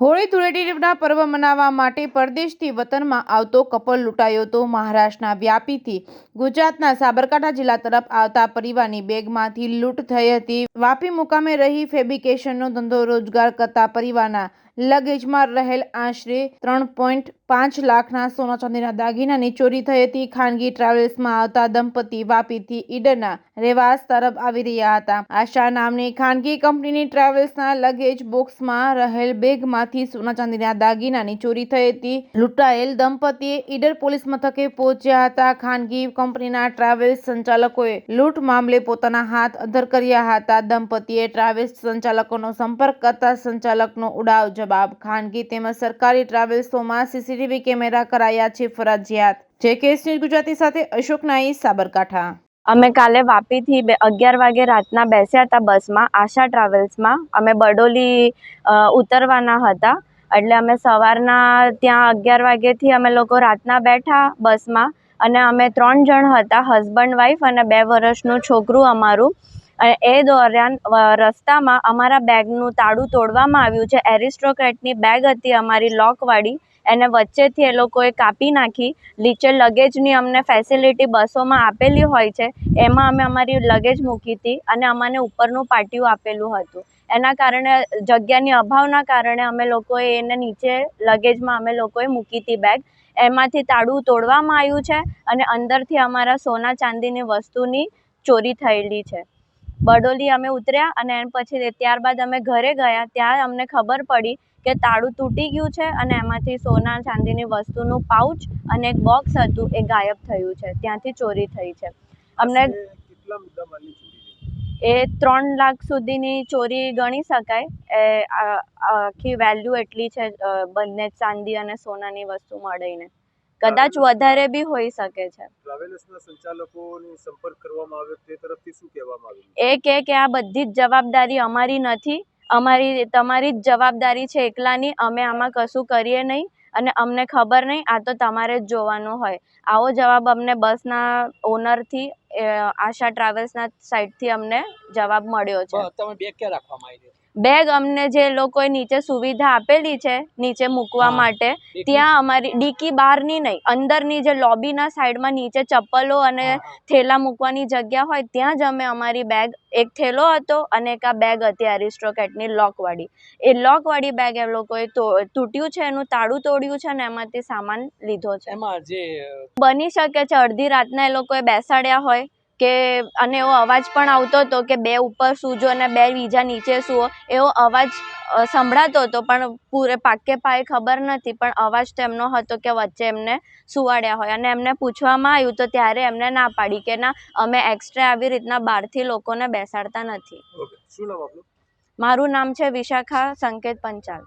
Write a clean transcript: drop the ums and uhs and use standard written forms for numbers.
હોળી ધૂળેટીના પર્વ મનાવવા માટે પરદેશથી વતનમાં આવતો કપલ લૂંટાયો તો મહારાષ્ટ્રના વાપીથી ગુજરાતના સાબરકાંઠા જિલ્લા તરફ આવતા પરિવારની બેગમાંથી લૂંટ થઈ હતી। વાપી મુકામે રહી ફેબ્રિકેશનનો ધંધો રોજગાર કરતા પરિવારના લગેજમાં રહેલ આશરે 3.5 લાખના સોના ચાંદીના દાગીનાની ચોરી થઈ હતી। ખાનગી ટ્રાવેલ્સમાં આવતા દંપતી વાપીથી ઈડરના રેવાસ તરફ આવી રહ્યા હતા। આશા નામની ખાનગી કંપનીની ટ્રાવેલ્સના લગેજ બોક્સમાં રહેલ બેગમાંથી સોના ચાંદીના દાગીનાની ચોરી થઈ હતી। લૂંટાયેલ દંપતીએ ઈડર પોલીસ મથકે પહોંચ્યા હતા। ખાનગી કંપનીના ટ્રાવેલ્સ સંચાલકોએ લૂંટ મામલે પોતાના હાથ અદ્ધર કર્યા હતા। દંપતીએ ટ્રાવેલ્સ સંચાલકોનો સંપર્ક કરતા સંચાલકનો ઉડાવ જવાબ। ખાનગી તેમજ સરકારી ટ્રાવેલ્સોમાં સીસીટીવી કેમેરા કરાયા છે ફરજિયાત। જેકેએસ ન્યૂઝ ગુજરાતી સાથે અશોક નાઈ, સાબરકાંઠા। અમે કાલે વાપીથી 11 વાગે રાતના બેસ્યા હતા બસમાં, આશા ટ્રાવેલ્સમાં। અમે બરડોલી ઉતરવાના હતા, એટલે અમે સવારના ત્યાં 11 વાગ્યાથી અમે લોકો રાતના બેઠા બસમાં, અને અમે 3 જણ હતા, હસબન્ડ વાઈફ અને 2 વર્ષનું છોકરું અમારું। અને એ દરમિયાન રસ્તામાં અમારા બેગનું તાળું તોડવામાં આવ્યું છે। એરિસ્ટોક્રેટની બેગ હતી અમારી લોકવાળી, એને વચ્ચેથી એ લોકોએ કાપી નાખી। નીચે લગેજની અમને ફેસિલિટી બસોમાં આપેલી હોય છે, એમાં અમે અમારી લગેજ મૂકી હતી, અને અમને ઉપરનું પાટિયું આપેલું હતું। એના કારણે જગ્યાની અભાવના કારણે અમે લોકોએ એને નીચે લગેજમાં અમે લોકોએ મૂકી હતી બેગ। એમાંથી તાળું તોડવામાં આવ્યું છે, અને અંદરથી અમારા સોના ચાંદીની વસ્તુની ચોરી થયેલી છે। બરડોલી અમે ઉતર્યા, અને પછી ત્યારબાદ અમે ઘરે ગયા, ત્યાં અમને ખબર પડી કે તાળું તૂટી ગયું છે, અને એમાંથી સોના ચાંદીની વસ્તુનું પાઉચ અને એક બોક્સ હતું એ ગાયબ થયું છે, ત્યાંથી ચોરી થઈ છે। અમને એ 3 લાખ સુધીની ચોરી ગણી શકાય। આખી વેલ્યુ એટલી છે બંને ચાંદી અને સોનાની વસ્તુ મળીને, કદાચ વધારે બી હોઈ શકે છે। ટ્રાવેલ્સના સંચાલકોનો સંપર્ક કરવામાં આવ્યો, તે તરફથી શું કહેવામાં આવ્યું? એ કે આ બધી જ જવાબદારી અમારી નથી, તમારી જ જવાબદારી છે એકલાની। અમે આમાં કશું કરીએ નહીં, અને અમને ખબર નહીં, આ તો તમારે જ જોવાનું હોય। આવો જવાબ અમને બસના ઓનરથી, આશા ટ્રાવેલ્સના સાઈડથી અમને જવાબ મળ્યો છે। તમે બેગ ક્યાં રાખવામાં આવી? બેગ અમને જે લોકોએ નીચે સુવિધા આપેલી છે નીચે મૂકવા માટે, ત્યાં અમારી ડીકી બહારની નહીં, અંદરની જે લોબીના સાઈડમાં નીચે ચપ્પલો અને થેલા મૂકવાની જગ્યા હોય, ત્યાં જ અમે અમારી બેગ, એક થેલો હતો અને એક આ બેગ હતી એરિસ્ટોક્રેટની લોકવાળી, એ લોકવાળી બેગ એ લોકોએ તૂટ્યું છે, એનું તાળું તોડ્યું છે, અને એમાંથી સામાન લીધો છે। બની શકે છે અડધી રાતના એ લોકોએ બેસાડ્યા હોય કે, અને એવો અવાજ પણ આવતો હતો કે 2 ઉપર સૂજો અને 2 બીજા નીચે સૂવો, એવો અવાજ સંભળાતો હતો, પણ પાકે પાયે ખબર નથી, પણ અવાજ તો એમનો હતો કે વચ્ચે એમને સુવાડ્યા હોય। અને એમને પૂછવામાં આવ્યું તો ત્યારે એમને ના પાડી કે ના, અમે એક્સ્ટ્રા આવી રીતના બહારથી લોકોને બેસાડતા નથી। શું નામ આપનું? મારું નામ છે વિશાખા સંકેત પંચાલ।